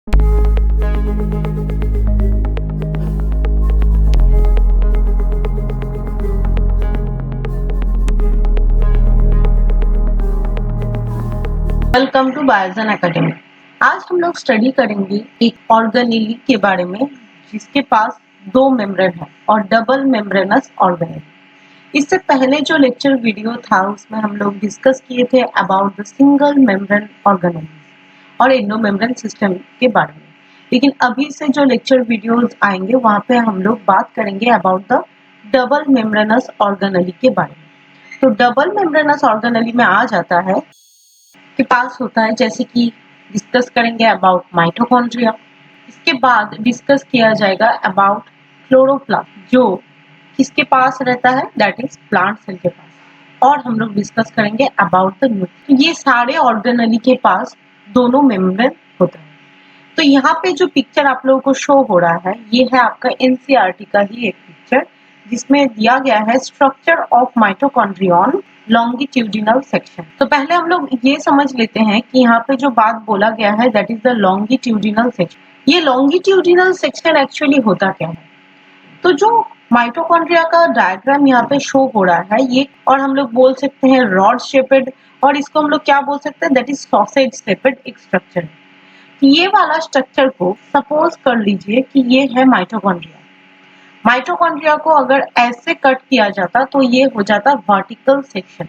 Welcome to बायोजन academy. आज हम लोग स्टडी करेंगे एक ऑर्गेनेली के बारे में जिसके पास दो मेम्ब्रेन है और डबल मेम्ब्रेनस ऑर्गेनेली। इससे पहले जो लेक्चर वीडियो था उसमें हम लोग डिस्कस किए थे about the single membrane organelle और एंडोमेम्ब्रेन सिस्टम के बारे में। लेकिन अभी से जो लेक्चर वीडियोज आएंगे वहाँ पे हम लोग बात करेंगे about the double membranous organelle के बारे में। तो डबल मेम्ब्रेनस ऑर्गेनेली में आ जाता है के पास होता है, जैसे कि डिस्कस करेंगे अबाउट माइटोकॉन्ड्रिया। इसके बाद डिस्कस किया जाएगा अबाउट क्लोरोप्लास्ट जो किसके पास रहता है, दैट इज प्लांट सेल के पास। और हम लोग डिस्कस करेंगे अबाउट द न्यूक्लियस। ये सारे ऑर्गेनेली के पास दोनों मेम्ब्रेन होता है। तो यहाँ पे जो पिक्चर आप लोगों को शो हो रहा है ये है आपका एनसीईआरटी का ही एक पिक्चर जिसमें दिया गया है structure of mitochondrion longitudinal section. तो पहले हम लोग ये समझ लेते हैं कि यहाँ पे जो बात बोला गया है that is the longitudinal section. ये लॉन्गिट्यूडिनल सेक्शन एक्चुअली होता क्या है? तो जो माइटोकॉन्ड्रिया का डायग्राम यहाँ पे शो हो रहा है ये, और हम लोग बोल सकते हैं रॉड शेपेड, और इसको हम लोग क्या बोल सकते हैं, दैट इज सॉसेज शेपेड एक स्ट्रक्चर। ये वाला स्ट्रक्चर को सपोज कर लीजिए कि ये है माइटोकॉन्ड्रिया। माइटोकॉन्ड्रिया को अगर ऐसे कट किया जाता तो ये हो जाता वर्टिकल सेक्शन,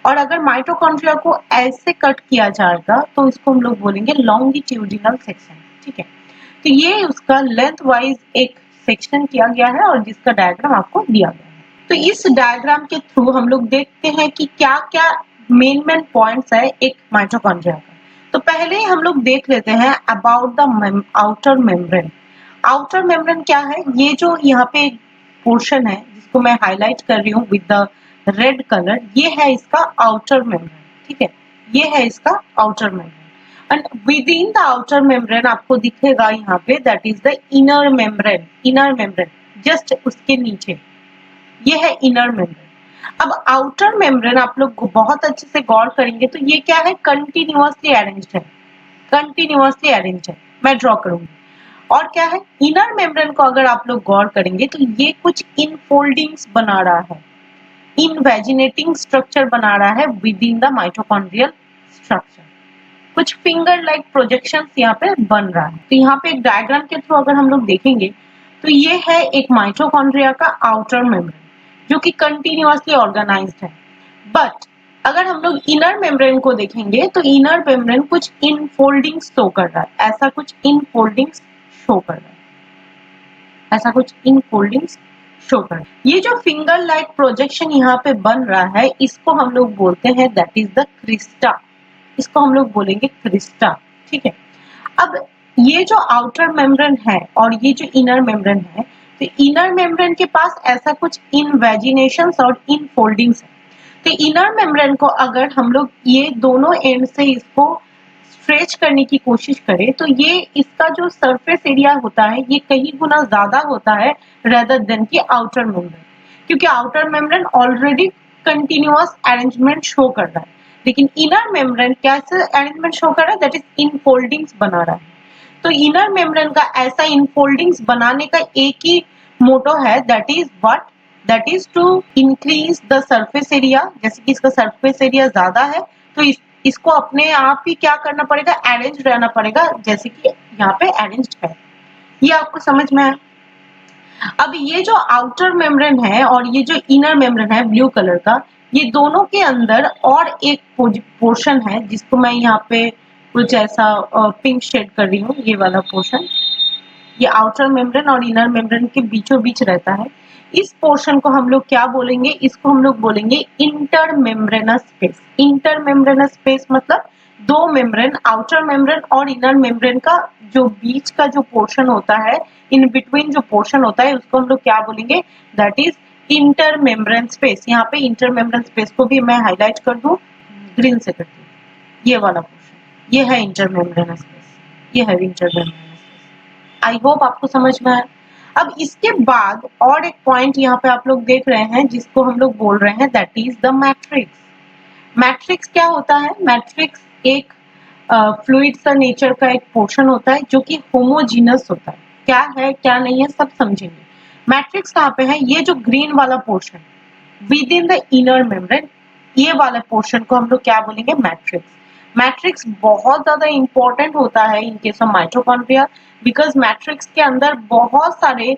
और अगर माइटोकॉन्ड्रिया को ऐसे कट किया जाएगा तो इसको हम लोग बोलेंगे लॉन्गिट्यूडिनल सेक्शन। ठीक है, तो ये उसका लेंथ वाइज एक सेक्शन किया गया है और जिसका डायग्राम आपको दिया गया है। तो इस डायग्राम के थ्रू हम लोग देखते हैं कि क्या क्या मेन पॉइंट्स है एक माइटोकॉन्ड्रिया का। तो पहले हम लोग देख लेते हैं about the outer membrane. Outer membrane क्या है? ये जो यहाँ पे पोर्शन है जिसको मैं हाईलाइट कर रही हूँ विद द रेड कलर, ये है इसका आउटर मेम्ब्रेन। ठीक है, ये है इसका outer membrane. And with in the outer membrane आपको दिखेगा यहाँ पे that is the inner membrane. Inner membrane just उसके नीचे ये है इनर मेम्ब्रेन। अब आउटर मेम्ब्रेन आप लोग बहुत अच्छे से गौर करेंगे तो ये क्या है, कंटिन्यूअसली अरेंज्ड है। कंटिन्यूअसली अरेंज्ड है, मैं ड्रॉ करूंगी। और क्या है, इनर मेम्ब्रेन को अगर आप लोग गौर करेंगे तो ये कुछ इनफोल्डिंग्स बना रहा है, इनवेजिनेटिंग स्ट्रक्चर बना रहा है with in the mitochondrial structure. कुछ फिंगर लाइक प्रोजेक्शंस यहाँ पे बन रहा है। तो यहाँ पे एक डायग्राम के थ्रू अगर हम लोग देखेंगे तो ये है एक माइटोकॉन्ड्रिया का आउटर मेम्ब्रेन जो कि कंटिन्यूअसली ऑर्गेनाइज्ड है। बट अगर हम लोग इनर मेम्ब्रेन को देखेंगे तो इनर मेम्ब्रेन कुछ इनफोल्डिंग्स शो कर रहा है, ऐसा कुछ इनफोल्डिंग्स शो कर रहा है, ऐसा कुछ इनफोल्डिंग्स शो कर रहा है। ये जो फिंगर लाइक प्रोजेक्शन यहाँ पे बन रहा है इसको हम लोग बोलते हैं दैट इज द क्रिस्टा। इसको हम लोग बोलेंगे क्रिस्टा। ठीक है, अब ये जो आउटर मेम्ब्रेन है और ये जो इनर मेम्ब्रेन है, तो इनर मेम्ब्रेन के पास ऐसा कुछ इनवेजिनेशंस और इनफोल्डिंग्स है। तो इनर मेम्ब्रेन को अगर हम लोग ये दोनों एंड से इसको स्ट्रेच करने की कोशिश करें तो ये इसका जो सरफेस एरिया होता है ये कहीं गुना ज्यादा होता है रेदर देन की आउटर मेम्ब्रेन, क्योंकि outer membrane already continuous arrangement show कर रहा है। लेकिन इनर मेम्ब्रेन कैसे अरेंजमेंट शो कर रहा है, दैट इज इनफोल्डिंग्स बना रहा है। तो इनर मेम्ब्रेन का ऐसा इनफोल्डिंग्स बनाने का एक ही मोटो है, that is what, that is to increase the surface area. जैसे कि इसका सरफेस एरिया ज्यादा है तो इसको अपने आप ही क्या करना पड़ेगा, अरेंज रहना पड़ेगा, जैसे कि यहाँ पे अरेंज है। ये आपको समझ में है? अब ये जो आउटर मेम्ब्रेन है और ये जो इनर मेम्ब्रेन है ब्लू कलर का, ये दोनों के अंदर और एक पोर्शन है जिसको मैं यहाँ पे कुछ ऐसा पिंक शेड कर रही हूँ। ये वाला पोर्शन ये आउटर मेम्ब्रेन और इनर मेम्ब्रेन के बीचों बीच रहता है। इस पोर्शन को हम लोग क्या बोलेंगे, इसको हम लोग बोलेंगे inter membranes space. Inter membranes space मतलब दो मेम्ब्रेन, आउटर मेम्ब्रेन और इनर मेम्ब्रेन का जो बीच का जो पोर्शन होता है, इन बिटवीन जो पोर्शन होता है उसको हम लोग क्या बोलेंगे, that is inter membrane space. यहाँ पे इंटर मेम्ब्रेन स्पेस को भी मैं हाईलाइट कर दूं ग्रीन से करती हूँ, ये वाला पोर्शन ये है इंटर मेम्ब्रेनस स्पेस, ये है इंटर मेम्ब्रेनस। आई होप आपको समझ में आया। अब इसके बाद और एक पॉइंट यहाँ पे आप लोग देख रहे हैं जिसको हम लोग बोल रहे हैं that is the matrix. Matrix क्या होता है? मैट्रिक्स एक फ्लूइड सा नेचर का एक पोर्शन होता है जो कि होमोजीनस होता है। क्या है क्या नहीं है सब समझेंगे। मैट्रिक्स कहाँ पे है? ये जो ग्रीन वाला portion with in the inner membrane, ये वाला पोर्शन को हम लोग क्या बोलेंगे? मैट्रिक्स। मैट्रिक्स बहुत ज्यादा इंपॉर्टेंट होता है in case of mitochondria, because matrix के अंदर बहुत सारे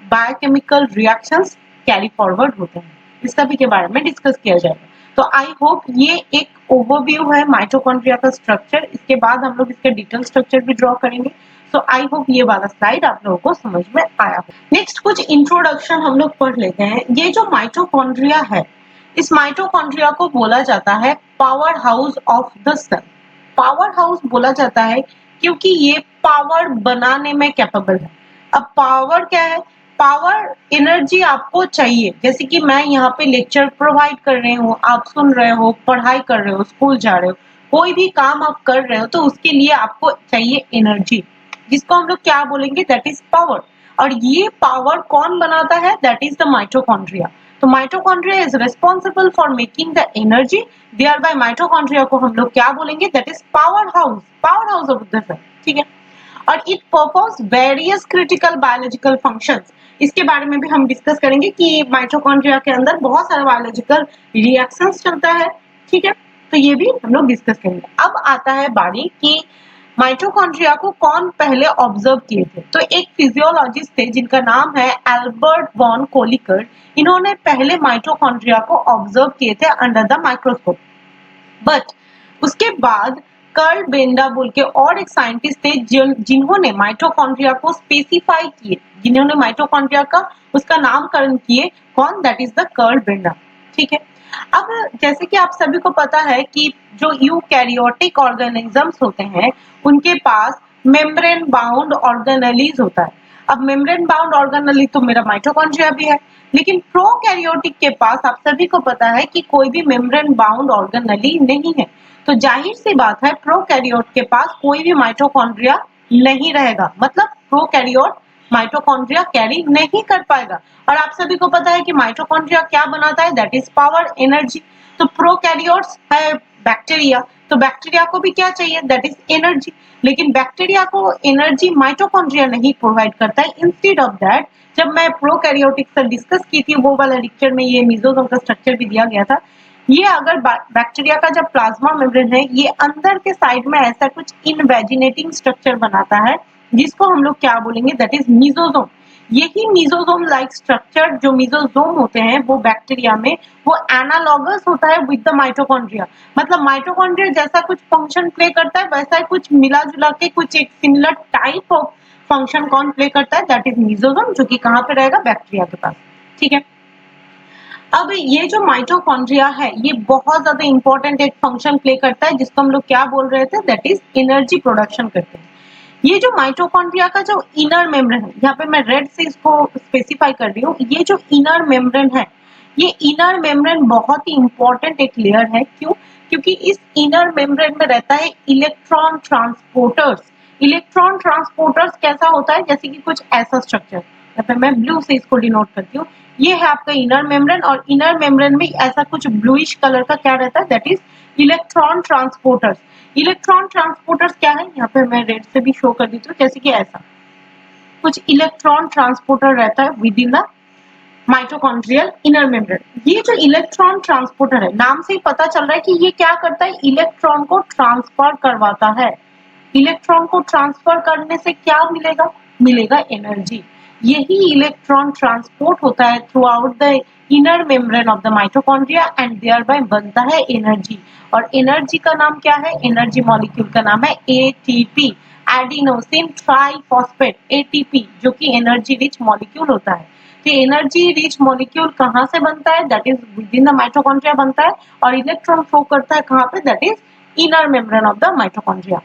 बायोकेमिकल रिएक्शंस कैरी फॉरवर्ड होते हैं। इस सभी के बारे में डिस्कस किया जाएगा। तो आई होप ये एक ओवरव्यू है माइटोकॉन्ड्रिया का स्ट्रक्चर। इसके बाद हम लोग इसके डिटेल स्ट्रक्चर भी ड्रॉ करेंगे। सो आई होप ये वाला स्लाइड आप लोगों को समझ में आया हो। नेक्स्ट कुछ इंट्रोडक्शन हम लोग पढ़ लेते हैं। ये जो माइटोकॉन्ड्रिया है, इस माइटोकॉन्ड्रिया को बोला जाता है power house of the cell. Power house बोला जाता है क्योंकि ये पावर बनाने में कैपेबल है। अब पावर क्या है? पावर एनर्जी आपको चाहिए। जैसे कि मैं यहाँ पे लेक्चर प्रोवाइड कर रही हूँ, आप सुन रहे हो, पढ़ाई कर रहे हो, स्कूल जा रहे हो, कोई भी काम आप कर रहे हो तो उसके लिए आपको चाहिए एनर्जी, जिसको हम लोग क्या बोलेंगे? That is power. और ये पावर कौन बनाता है? That is the mitochondria. तो mitochondria is responsible for making the energy, thereby mitochondria को हम लोग क्या बोलेंगे? That is power house, power house of the cell. ठीक है। और it performs various critical biological functions. इसके बारे में भी हम डिस्कस करेंगे कि माइटोकॉन्ड्रिया के अंदर बहुत सारे बायोलॉजिकल रिएक्शंस चलता है। ठीक है, तो ये भी हम लोग डिस्कस करेंगे। अब आता है बारी कि माइटोकॉन्ड्रिया को कौन पहले ऑब्जर्व किए थे। तो एक फिजियोलॉजिस्ट थे जिनका नाम है एल्बर्ट वॉन कोलिकर। इन्होंने पहले माइटोकॉन्ड्रिया को ऑब्जर्व किए थे अंडर द माइक्रोस्कोप। बट उसके बाद कर्ल बेंडा बोल के और एक साइंटिस्ट थे जिन्होंने माइटोकॉन्ड्रिया को स्पेसिफाई किए, जिन्होंने माइटोकॉन्ड्रिया का उसका नामकरण किए। कौन? That is the curl Benda. ठीक है। अब जैसे कि आप सभी को पता है कि जो यूकैरियोटिक ऑर्गेनिजम्स होते हैं उनके पास मेम्ब्रेन बाउंड ऑर्गेनेलीज होता है। अब मेम्ब्रेन बाउंड ऑर्गेनेली तो मेरा माइटोकॉन्ड्रिया भी है, लेकिन प्रोकैरियोटिक के पास आप सभी को पता है कि कोई भी मेम्ब्रेन बाउंड ऑर्गेनेली नहीं है। तो जाहिर सी बात है प्रोकैरियोट के पास कोई भी माइटोकॉन्ड्रिया नहीं रहेगा, मतलब प्रोकैरियोट माइटोकॉन्ड्रिया कैरी नहीं कर पाएगा। और आप सभी को पता है कि माइटोकॉन्ड्रिया क्या बनाता है? That is power, energy. तो प्रोकैरियोट्स है बैक्टीरिया, तो बैक्टीरिया को भी क्या चाहिए? That is energy. लेकिन बैक्टीरिया को एनर्जी माइटोकॉन्ड्रिया नहीं प्रोवाइड करता है। इंस्टेड ऑफ दैट, जब मैं प्रोकैरियोटिक से डिस्कस की थी वो वाला लेक्चर में ये मेसोसोम का स्ट्रक्चर भी दिया गया था। ये अगर बैक्टीरिया का जब प्लाज्मा मेम्ब्रेन है, ये अंदर के साइड में ऐसा कुछ इनवेजिनेटिंग स्ट्रक्चर बनाता है जिसको हम लोग क्या बोलेंगे? That is mesosome. यही मीजोसोम लाइक स्ट्रक्चर जो मीजोसोम होते हैं वो बैक्टीरिया में वो एनालॉगस होता है विद द माइटोकॉन्ड्रिया। मतलब माइटोकॉन्ड्रिया जैसा कुछ फंक्शन प्ले करता है वैसा ही कुछ मिला जुला के कुछ एक सिमिलर टाइप ऑफ फंक्शन कौन प्ले करता है? दैट इज मीजोसोम, जो कि कहाँ पे रहेगा? बैक्टीरिया के पास। ठीक है। अब ये जो माइटोकॉन्ड्रिया है ये बहुत ज्यादा इंपॉर्टेंट एक फंक्शन प्ले करता है जिसको हम लोग क्या बोल रहे थे? दैट इज एनर्जी प्रोडक्शन करते हैं। ये जो माइटोकॉन्ड्रिया का जो इनर मेम्ब्रेन है, यहाँ पे मैं रेड से इसको स्पेसिफाई कर रही हूँ, ये जो इनर मेम्ब्रेन है, ये इनर मेम्ब्रेन बहुत ही इंपॉर्टेंट एक लेयर है। क्यों? क्योंकि इस इनर मेम्ब्रेन में रहता है इलेक्ट्रॉन ट्रांसपोर्टर्स। इलेक्ट्रॉन ट्रांसपोर्टर्स कैसा होता है? जैसे कि कुछ ऐसा स्ट्रक्चर, यहाँ पे मैं ब्लू से इसको डिनोट करती हूँ। ये है आपका इनर मेम्ब्रेन, और इनर मेम्ब्रेन में ऐसा कुछ ब्लूइश कलर का क्या रहता है? That is electron transporters. Electron transporters क्या है? यहाँ पे मैं रेड से भी शो कर देती हूँ। जैसे कि ऐसा कुछ इलेक्ट्रॉन ट्रांसपोर्टर रहता है with in the mitochondrial inner membrane. ये जो इलेक्ट्रॉन ट्रांसपोर्टर है, नाम से ही पता चल रहा है कि ये क्या करता है? इलेक्ट्रॉन को ट्रांसफर करवाता है। इलेक्ट्रॉन को ट्रांसफर करने से क्या मिलेगा? मिलेगा एनर्जी। यही इलेक्ट्रॉन ट्रांसपोर्ट होता है throughout the inner membrane of the mitochondria and thereby बनता है एनर्जी। और एनर्जी का नाम क्या है? एनर्जी मॉलिक्यूल का नाम है एटीपी, एडिनोसिन ट्राइफॉस्फेट, एटीपी, जो कि एनर्जी रिच मॉलिक्यूल होता है। तो एनर्जी रिच मॉलिक्यूल कहाँ से बनता है? That is within the mitochondria बनता है, और इलेक्ट्रॉन फ्लो करता है कहाँ पे? That is inner membrane of the mitochondria.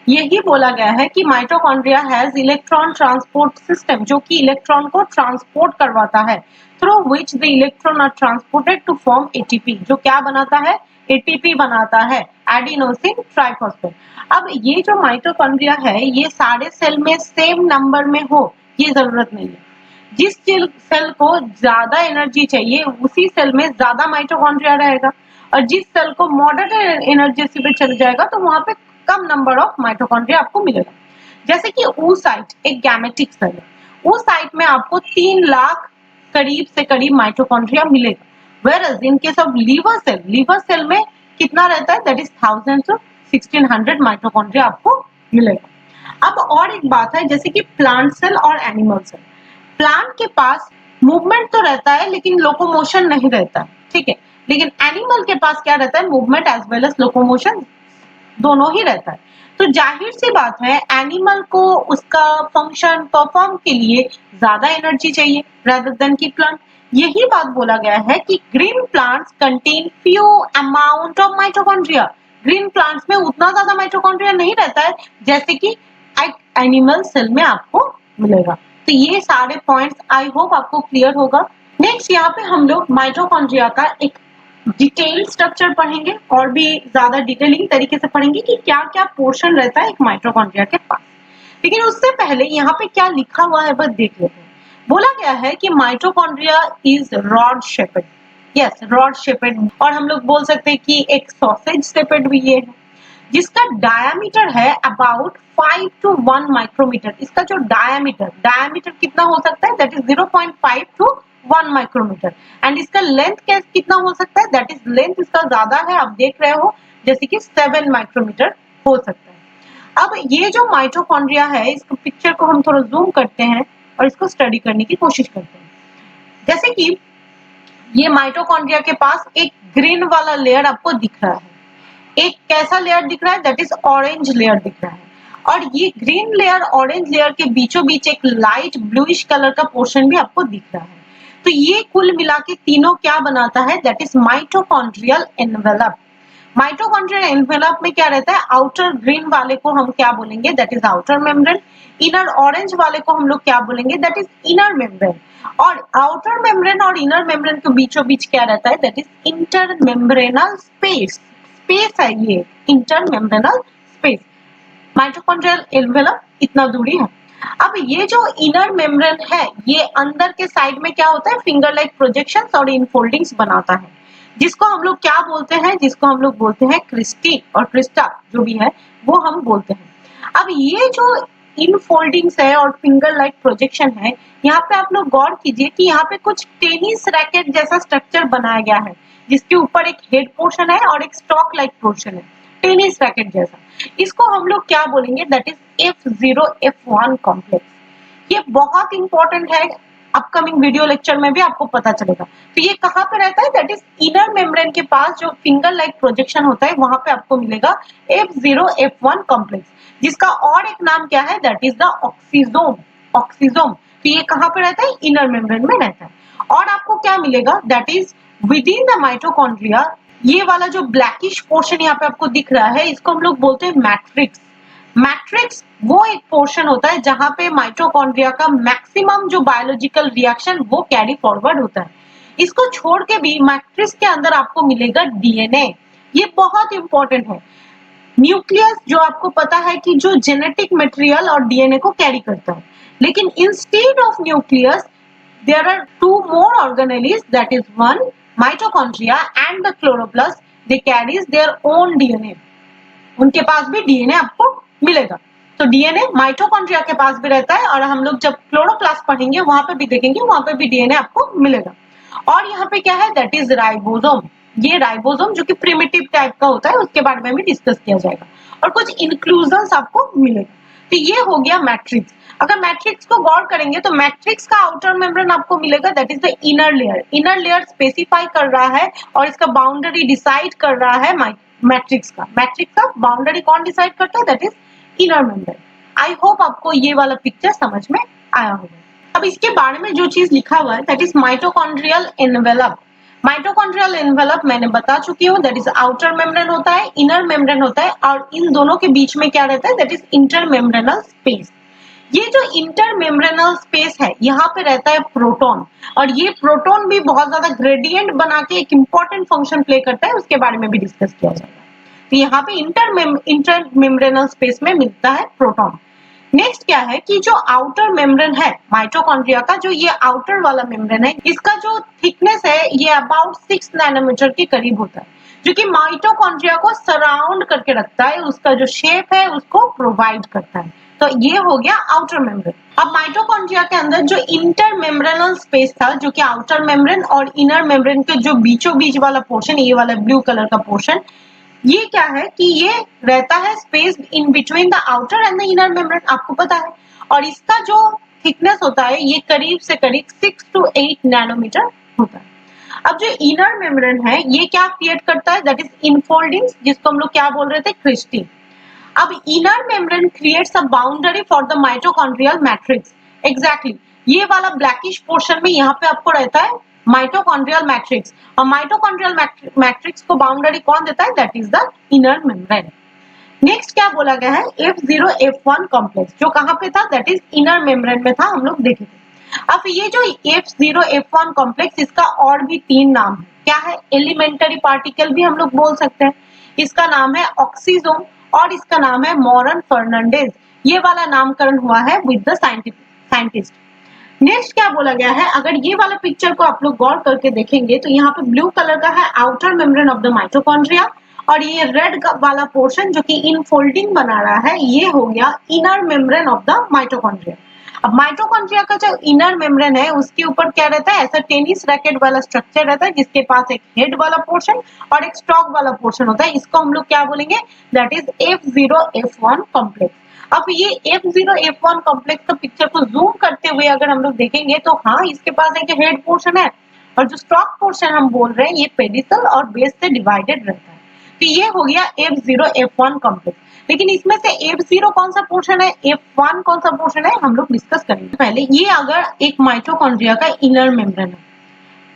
यही बोला गया है कि mitochondria has electron transport system, जो कि इलेक्ट्रॉन को ट्रांसपोर्ट करवाता है, through which the electron are transported to form ATP, जो क्या बनाता है? एटीपी बनाता है, एडिनोसिन ट्राइफॉस्फेट। अब ये जो माइटोकॉन्ड्रिया है ये सारे सेल में सेम नंबर में हो ये जरूरत नहीं है। जिस सेल को ज्यादा एनर्जी चाहिए उसी सेल में ज्यादा माइटोकॉन्ड्रिया रहेगा, और जिस सेल को मॉडरेट एनर्जी पे चल जाएगा तो वहां पे कम नंबर ऑफ माइटोकॉन्ड्रिया आपको मिलेगा। जैसे कि oocyte एक गैमेटिक सेल है, oocyte में आपको 3 लाख करीब से करीब माइटोकॉन्ड्रिया मिलेगा। Whereas in case of liver cell में कितना रहता है, that is 1000 to 1600 माइटोकॉन्ड्रिया आपको मिलेगा। अब और एक बात है, जैसे कि प्लांट सेल और एनिमल सेल, प्लांट के पास मूवमेंट तो रहता है लेकिन लोकोमोशन नहीं रहता है, ठीक है, लेकिन एनिमल के पास क्या रहता है, movement as well as locomotion दोनों ही रहता है। तो जाहिर सी बात है एनिमल को उसका फंक्शन परफॉर्म के लिए ज्यादा एनर्जी चाहिए rather देन की प्लांट। यही बात बोला गया है कि green plants contain few amount of mitochondria. Green plants में उतना ज्यादा माइटोकॉन्ड्रिया नहीं रहता है जैसे कि एनिमल सेल में आपको मिलेगा। तो ये सारे पॉइंट्स आई होप आपको क्लियर होगा। नेक्स्ट यहाँ पे हम लोग माइटोकॉन्ड्रिया का एक डिटेल स्ट्रक्चर पढ़ेंगे और भी ज्यादा डिटेलिंग तरीके से पढ़ेंगे कि क्या क्या पोर्शन रहता है एक माइटोकॉन्ड्रिया के पास। लेकिन उससे पहले यहाँ पे क्या लिखा हुआ है बस देख लेते हैं। बोला गया है कि mitochondria is rod shaped, yes rod shaped, और हम लोग बोल सकते हैं कि एक सॉसेज शेपेड भी ये है, जिसका डायमीटर है अबाउट 5 to 1 माइक्रोमीटर। इसका जो डायमीटर कितना हो सकता है, that is 0.5 to 1 micrometre. And इसका लेंथ कितना हो सकता है, दैट इज लेंथ इसका ज्यादा है, आप देख रहे हो, जैसे कि 7 माइक्रोमीटर हो सकता है। अब ये जो माइटोकॉन्ड्रिया है, इसको पिक्चर को हम थोड़ा जूम करते हैं और इसको स्टडी करने की कोशिश करते हैं। जैसे कि ये माइटोकॉन्ड्रिया के पास एक ग्रीन वाला लेयर आपको दिख रहा है, एक कैसा लेयर दिख रहा है, दैट इज ऑरेंज लेयर दिख रहा है, और ये ग्रीन लेयर ऑरेंज लेयर के बीचों बीच एक लाइट ब्लूइश कलर का पोर्शन भी आपको दिख रहा है। तो ये कुल मिला के तीनों क्या बनाता है, that is mitochondrial envelope. Mitochondrial envelope में क्या रहता है, आउटर ग्रीन वाले को हम क्या बोलेंगे, that is outer membrane, inner orange वाले को हम लोग क्या बोलेंगे, दैट इज इनर मेम्ब्रेन, और आउटर मेम्ब्रेन और इनर मेम्ब्रेन के बीचों बीच क्या रहता है, that is inter membranal space है, ये inter membranal space. Mitochondrial envelope इतना दूरी है। अब ये जो इनर मेम्ब्रेन है, ये अंदर के साइड में क्या होता है, फिंगर लाइक प्रोजेक्शंस और इनफोल्डिंग्स बनाता है, जिसको हम लोग क्या बोलते हैं, जिसको हम लोग बोलते हैं क्रिस्टी और क्रिस्टा, जो भी है वो हम बोलते हैं। अब ये जो इनफोल्डिंग्स है और फिंगर लाइक प्रोजेक्शन है, यहाँ पे आप लोग गौर कीजिए कि यहाँ पे कुछ टेनिस रैकेट जैसा स्ट्रक्चर बनाया गया है, जिसके ऊपर एक हेड पोर्शन है और एक स्टॉक लाइक पोर्शन है, टेनिस रैकेट जैसा। इसको हम लोग क्या बोलेंगे, that is F0 F1 complex. ये बहुत इंपॉर्टेंट है, अपकमिंग वीडियो लेक्चर में भी आपको पता चलेगा। तो ये कहाँ पे रहता है, दैट इज इनर मेम्ब्रेन के पास जो फिंगर लाइक प्रोजेक्शन होता है, वहां पे आपको मिलेगा F0 F1 कॉम्प्लेक्स, जिसका और एक नाम क्या है, दैट इज द ऑक्सीजोम। तो ये कहाँ पे रहता है, इनर मेम्ब्रेन में रहता है। और आपको क्या मिलेगा, that is within the mitochondria, ये वाला जो ब्लैकिश पोर्शन यहाँ पे आपको दिख रहा है, इसको हम लोग बोलते हैं मैट्रिक्स। मैट्रिक्स वो एक पोर्शन होता है जहां पे माइटोकॉन्ड्रिया का मैक्सिमम जो बायोलॉजिकल रिएक्शन वो कैरी फॉरवर्ड होता है। इसको छोड़ के भी मैट्रिक्स के अंदर आपको मिलेगा डीएनए, ये बहुत इंपॉर्टेंट है। न्यूक्लियस जो आपको पता है कि जो जेनेटिक मटेरियल और डीएनए को कैरी करता है, लेकिन instead of nucleus there are two more organelles, that is one mitochondria and the chloroplast, they carries their own DNA। उनके पास भी डीएनए आपको मिलेगा। तो डीएनए माइटोकॉन्ड्रिया के पास भी रहता है, और हम लोग जब क्लोरोप्लास्ट पढ़ेंगे वहां पे भी देखेंगे, वहां पे भी डीएनए आपको मिलेगा। और यहाँ पे क्या है, दैट इज राइबोसोम। ये राइबोसोम जो कि प्रिमिटिव टाइप का होता है, उसके बारे में भी डिस्कस किया जाएगा, और कुछ इंक्लूजन्स आपको मिलेगा। तो ये हो गया मैट्रिक्स। अगर मैट्रिक्स को गौर करेंगे तो मैट्रिक्स का आउटर मेम्ब्रेन आपको मिलेगा, that is the inner layer. Inner layer specify कर रहा है और इसका बाउंड्री डिसाइड कर रहा है मैट्रिक्स का। मैट्रिक्स का बाउंड्री कौन डिसाइड करता है, that is inner membrane. I hope आपको ये वाला पिक्चर समझ में आया होगा। अब इसके बारे में जो चीज लिखा हुआ है, that is mitochondrial envelope. Mitochondrial envelope मैंने बता चुकी हूँ, दैट इज आउटर मेम्ब्रेन होता है, इनर मेम्ब्रेन होता है, और इन दोनों के बीच में क्या रहता है, that is inter membranal space. ये जो इंटर मेम्ब्रेनल स्पेस है, यहाँ पे रहता है प्रोटॉन, और ये प्रोटॉन भी बहुत ज्यादा ग्रेडियंट बना के एक इंपॉर्टेंट फंक्शन प्ले करता है, उसके बारे में भी डिस्कस किया जाएगा। तो यहाँ पे इंटर मेम्ब्रेनल स्पेस में मिलता है प्रोटॉन। नेक्स्ट क्या है कि जो आउटर मेम्ब्रेन है माइटोकॉन्ड्रिया का, जो ये आउटर वाला मेम्ब्रेन है, इसका जो थिकनेस है ये अबाउट 6 नैनोमीटर के करीब होता है। जो कि माइटोकॉन्ड्रिया को सराउंड करके रखता है, उसका जो शेप है उसको प्रोवाइड करता है। तो ये हो गया आउटर मेम्ब्रेन। अब माइटोकॉन्ड्रिया के अंदर जो इंटर मेम्ब्रेनल स्पेस था, जो कि आउटर मेम्ब्रेन और इनर मेम्ब्रेन के जो बीचों बीच वाला पोर्शन, ये वाला ब्लू कलर का पोर्शन, ये क्या है कि ये रहता है space in between the outer and the inner membrane, आपको पता है। और इसका जो थिकनेस होता है ये करीब से करीब 6 to 8 नैनोमीटर होता है। अब जो इनर मेम्ब्रेन है ये क्या क्रिएट करता है, दैट इज इनफोल्डिंग्स, जिसको हम लोग क्या बोल रहे थे, क्रिस्टी। अब inner membrane creates a boundary for the mitochondrial matrix. Exactly ये वाला ब्लैकिश पोर्शन में यहाँ पे आपको रहता है माइटोकॉन्ड्रियल मैट्रिक्स, और माइटोकॉन्ड्रियल मैट्रिक्स को बाउंड्री कौन देता है, that is the inner membrane. Next क्या बोला गया है, F0 F1 कॉम्प्लेक्स, जो कहाँ पे था, दैट इज इनर मेम्ब्रेन में था, हम लोग देखे थे। अब ये जो F0 F1 कॉम्प्लेक्स, इसका और भी 3 नाम है। क्या है, एलिमेंटरी पार्टिकल भी हम लोग बोल सकते हैं, इसका नाम है ऑक्सीजोम, और इसका नाम है मॉरन फर्नांडेज। ये वाला नामकरण हुआ है विद द साइंटिस्ट। नेक्स्ट क्या बोला गया है, अगर ये वाला पिक्चर को आप लोग गौर करके देखेंगे तो यहाँ पे ब्लू कलर का है outer membrane of the mitochondria, और ये रेड वाला पोर्शन जो कि इनफोल्डिंग बना रहा है ये हो गया inner membrane of the mitochondria. अब माइटोकॉन्ड्रिया का जो इनर मेम्ब्रेन है उसके ऊपर क्या रहता है, ऐसा टेनिस रैकेट वाला स्ट्रक्चर रहता है, जिसके पास एक हेड वाला पोर्शन और एक स्टॉक वाला पोर्शन होता है। इसको हम लोग क्या बोलेंगे, that is F0 F1 complex. अब ये F0 F1 कॉम्प्लेक्स का पिक्चर को जूम करते हुए अगर हम लोग देखेंगे तो हाँ, इसके पास एक हेड पोर्शन है, और जो स्टॉक पोर्शन हम बोल रहे हैं ये पेडिसल और बेस से डिवाइडेड रहता है। तो ये हो गया F0 F1 कॉम्प्लेक्स। लेकिन इसमें से F0 कौन सा पोर्शन है, F1 कौन सा पोर्शन है, हम लोग डिस्कस करेंगे। पहले ये अगर एक माइटोकॉन्ड्रिया का इनर मेम्ब्रेन है,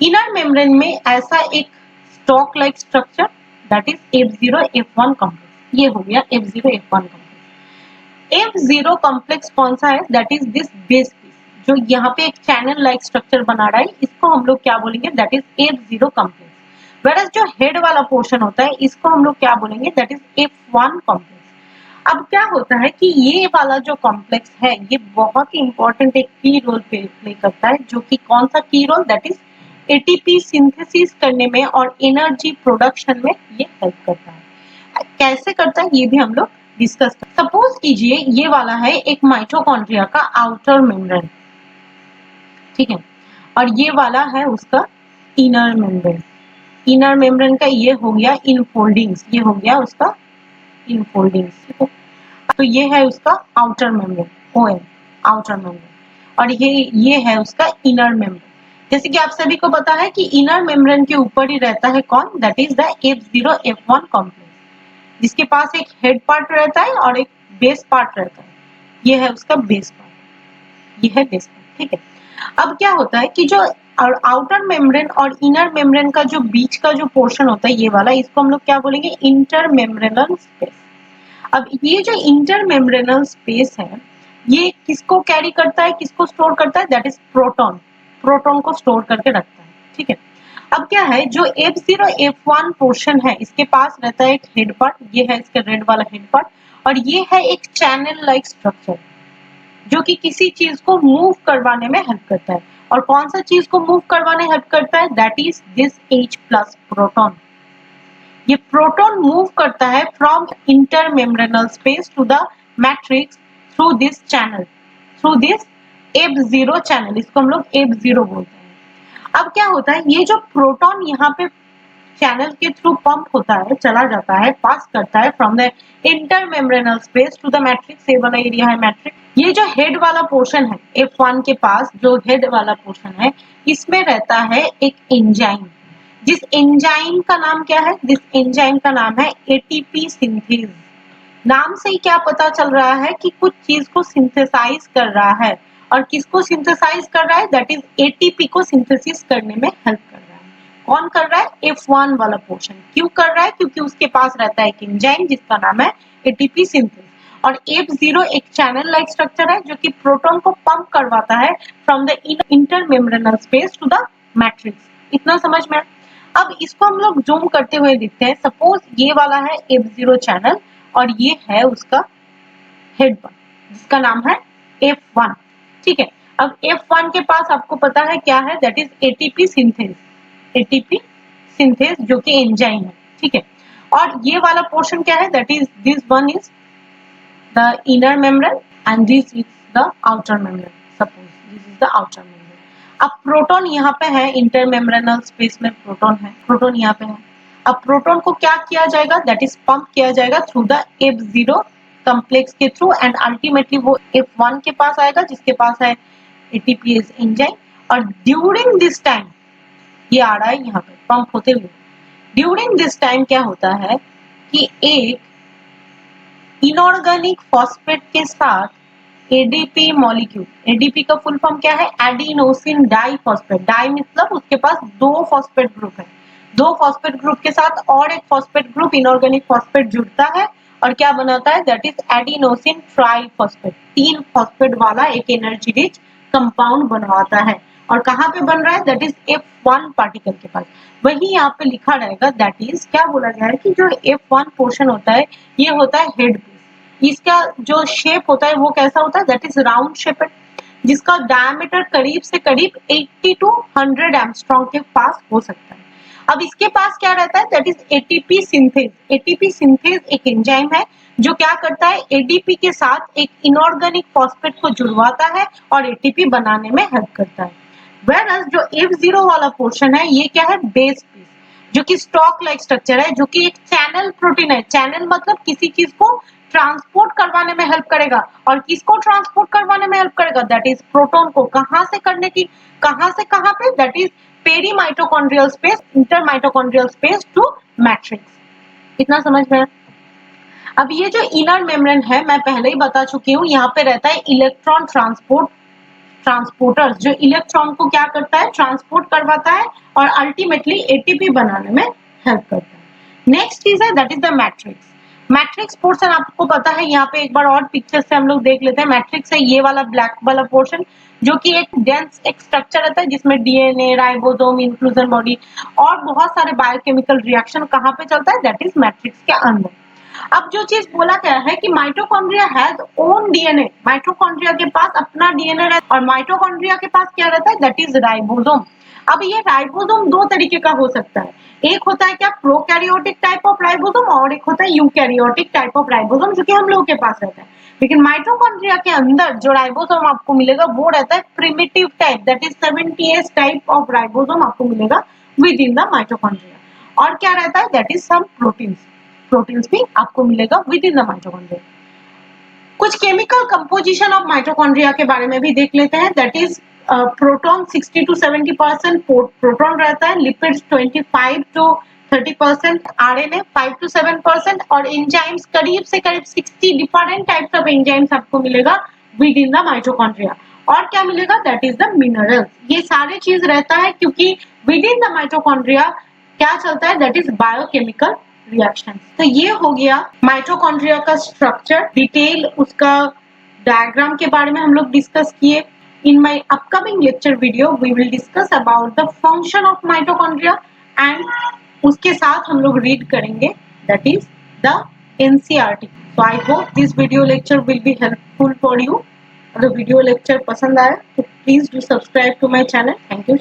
इनर मेम्ब्रेन में ऐसा एक stock like structure, that is F0 F1 complex. ये हो गया F0 F1 complex. F0 complex कौन सा है, that is this base piece, जो यहाँ पे एक चैनल लाइक स्ट्रक्चर बना रहा है, इसको हम लोग क्या बोलेंगे, that is F0 complex. Whereas जो हेड वाला पोर्शन होता है इसको हम लोग क्या बोलेंगे, दैट इज F1 कॉम्प्लेक्स। अब क्या होता है कि ये वाला जो कॉम्प्लेक्स है ये बहुत ही इंपॉर्टेंट एक की रोल प्ले करता है, जो कि कौन सा key role, that is ATP synthesis करने में और एनर्जी प्रोडक्शन में ये हेल्प करता है। कैसे करता है ये भी हम लोग डिस्कस कर। सपोज कीजिए ये वाला है एक माइटोकॉन्ड्रिया का आउटर मेम्ब्रेन, ठीक है, और ये वाला है उसका इनर मेम्ब्रेन। इनर मेम्ब्रेन का ये हो गया इनफोल्डिंग्स, ये हो गया उसका इनफोल्डिंग्स, ठीक है। तो ये है उसका outer membrane, OM outer membrane, और ये है उसका इनर मेम्ब्रेन। जैसे कि आप सभी को पता है कि इनर मेम्ब्रेन के ऊपर ही रहता है कौन, that is the F0 F1 complex, जिसके पास एक हेड पार्ट रहता है और एक बेस पार्ट रहता है। ये है उसका बेस पार्ट, ये है बेस पार्ट, ठीक है। अब क्या होता है कि जो आउटर मेम्ब्रेन और इनर मेम्ब्रेन का जो बीच का जो पोर्शन होता है ये वाला, इसको हम लोग क्या बोलेंगे, इंटर मेम्ब्रेनल स्पेस। अब ये जो इंटर मेम्ब्रेनल स्पेस है ये किसको कैरी करता है, किसको स्टोर करता है, दैट इज प्रोटॉन। प्रोटॉन को स्टोर करके रखता है, ठीक है। अब क्या है, जो F0 F1 पोर्शन है इसके पास रहता है एक हेड पार्ट, ये है इसका रेड वाला हेड पार्ट, और ये है एक चैनल लाइक स्ट्रक्चर जो कि किसी चीज को मूव करवाने में हेल्प करता है। और कौन सा चीज को मूव करवाने हेल्प करता है, that is this H plus proton. ये प्रोटॉन मूव करता है from inter membranal space to the matrix through this channel, through this F0 channel, इसको हम लोग F0 बोलते हैं। अब क्या होता है, ये जो प्रोटॉन यहाँ पे चैनल के थ्रू पंप होता है, चला जाता है, पास करता है from the inter membranal space to the matrix, ये वाला एरिया है मैट्रिक्स। ये जो हेड वाला पोर्शन है F1 के पास, जो हेड वाला पोर्शन है इसमें रहता है एक एंजाइम, जिस एंजाइम का नाम क्या है, दिस एंजाइम का नाम है एटीपी सिंथेज। नाम से ही क्या पता चल रहा है कि कुछ चीज को सिंथेसाइज कर रहा है, और किसको सिंथेसाइज कर रहा है, दैट इज एटीपी को सिंथेसिस करने में हेल्प कर रहा है। कौन कर रहा है, F1 वाला पोर्शन। क्यों कर रहा है, क्योंकि उसके पास रहता है एक एंजाइम जिसका नाम है एटीपी सिंथेज, और F0 एक चैनल लाइक स्ट्रक्चर है जो कि प्रोटॉन को पंप करवाता है from the inter membranal space to the matrix. इतना समझ में। अब इसको हम लोग जूम करते हुए देखते हैं। सपोज ये वाला है F0 चैनल और ये है उसका हेड पार्ट जिसका नाम है F1, ठीक है। अब F1 के पास आपको पता है क्या है, that is ATP synthase, ATP synthase जो कि एंजाइम है। ठीक है। और ये वाला पोर्शन क्या है, that is this one is the inner membrane and this is the outer membrane. Suppose this is the outer membrane. अब प्रोटॉन यहाँ पे है, इंटर मेम्ब्रेनल स्पेस में प्रोटॉन है, प्रोटॉन यहाँ पे है। अब प्रोटॉन को क्या किया जाएगा, दैट इज पंप किया जाएगा थ्रू द F0 कॉम्प्लेक्स के थ्रू एंड अल्टीमेटली वो F1 के पास आएगा जिसके पास है ATPase एंजाइम। और ड्यूरिंग दिस टाइम ये आ रहा है यहाँ पे पंप होते हुए, ड्यूरिंग दिस टाइम क्या होता है कि एक इनऑर्गेनिक फॉस्फेट के साथ एडीपी मॉलिक्यूल, एडीपी का फुल फॉर्म क्या है, एडिनोसिन डाइफॉस्फेट, डाई मतलब उसके पास दो फॉस्फेट ग्रुप है, दो फॉस्फेट ग्रुप के साथ और एक फॉस्फेट ग्रुप इनऑर्गेनिक फॉस्फेट जुड़ता है और क्या बनाता है, दैट इज एडिनोसिन ट्राइफॉस्फेट, तीन फॉस्फेट वाला एक एनर्जी रिच कंपाउंड बनवाता है। और कहाँ पे बन रहा है, दैट इज F1 पार्टिकल के पास। वही यहाँ पे लिखा रहेगा, दैट इज क्या बोला गया है कि जो F1 पोर्शन होता है ये होता है हेड पीस, इसका जो शेप होता है वो कैसा होता है, दैट इज राउंड शेपेड, जिसका डायमीटर करीब से करीब 80 to 100 एंगस्ट्रॉम के पास हो सकता है। अब इसके पास क्या रहता है, that is ATP synthase. ATP synthase एक एंजाइम है जो क्या करता है, एडीपी के साथ एक इनऑर्गेनिक फॉस्फेट को जुड़वाता है और एटीपी बनाने में हेल्प करता है। Whereas जो F0 वाला पोर्शन है ये क्या है, बेस पीस, जो कि स्टॉक लाइक स्ट्रक्चर है, जो कि एक चैनल प्रोटीन है। चैनल मतलब किसी चीज को ट्रांसपोर्ट करवाने में हेल्प करेगा, और किसको ट्रांसपोर्ट करवाने में हेल्प करेगा, दैट इज प्रोटॉन को। कहां से करने की, कहां से कहां पे, that is peri mitochondrial space, inter mitochondrial space to matrix. इतना समझ में? अब ये जो इनर मेम्ब्रेन है मैं पहले ही बता चुकी हूँ, यहाँ पे रहता है इलेक्ट्रॉन ट्रांसपोर्टर्स, जो इलेक्ट्रॉन को क्या करता है, ट्रांसपोर्ट करवाता है और अल्टीमेटली एटीपी बनाने में हेल्प करता है। नेक्स्ट चीज है that is the matrix. Matrix portion आपको पता है, यहाँ पे एक बार और पिक्चर से हम लोग देख लेते हैं। मैट्रिक्स है ये वाला ब्लैक वाला पोर्शन, जो कि एक डेंस एक स्ट्रक्चर रहता है जिसमें डीएनए, राइबोसोम, इंक्लूजन बॉडी और बहुत सारे बायोकेमिकल रिएक्शन कहाँ पे चलता है, दैट इज मैट्रिक्स के अंदर। अब जो चीज बोला गया है कि mitochondria has own DNA, mitochondria के पास अपना डीएनए रहता है और माइटोकॉन्ड्रिया के पास क्या रहता है, दैट इज राइबोसोम। अब ये राइबोसोम दो तरीके का हो सकता है, एक होता है क्या प्रोकैरियोटिक टाइप ऑफ राइबोसोम और एक होता है यूकैरियोटिक टाइप ऑफ राइबोसोम, जो कि हम लोगों के पास रहता है। लेकिन माइटोकॉन्ड्रिया के अंदर जो राइबोसोम आपको मिलेगा वो रहता है primitive type, that is 70S type of ribosome आपको मिलेगा विद इन द माइटोकॉन्ड्रिया। और क्या रहता है, दैट इज सम प्रोटीन्स भी आपको मिलेगा विद इन द माइटोकॉन्ड्रिया। कुछ केमिकल कंपोजिशन ऑफ माइटोकॉन्ड्रिया के बारे में भी देख लेते हैं, that is proton 60 to 70% proton रहता है, लिपिड्स 25 to 30%, आरएनए 5 to 7% और एंजाइम्स करीब से करीब 60 डिफरेंट टाइप्स ऑफ एंजाइम्स आपको मिलेगा विद इन द माइटोकॉन्ड्रिया। और क्या मिलेगा, दैट इज द मिनरल्स। ये सारे चीज रहता है क्योंकि विद इन द माइटोकॉन्ड्रिया क्या चलता है, दैट इज बायोकेमिकल रिएक्शन। तो ये हो गया माइटोकॉन्ड्रिया का स्ट्रक्चर, डिटेल उसका डायग्राम के बारे में हम लोग डिस्कस किए। In my upcoming lecture video we will discuss about the function of mitochondria and उसके साथ हम लोग रीड करेंगे that is the NCERT. So I hope this video lecture will be helpful for you. अगर video lecture पसंद आए तो please do subscribe to my channel. Thank you.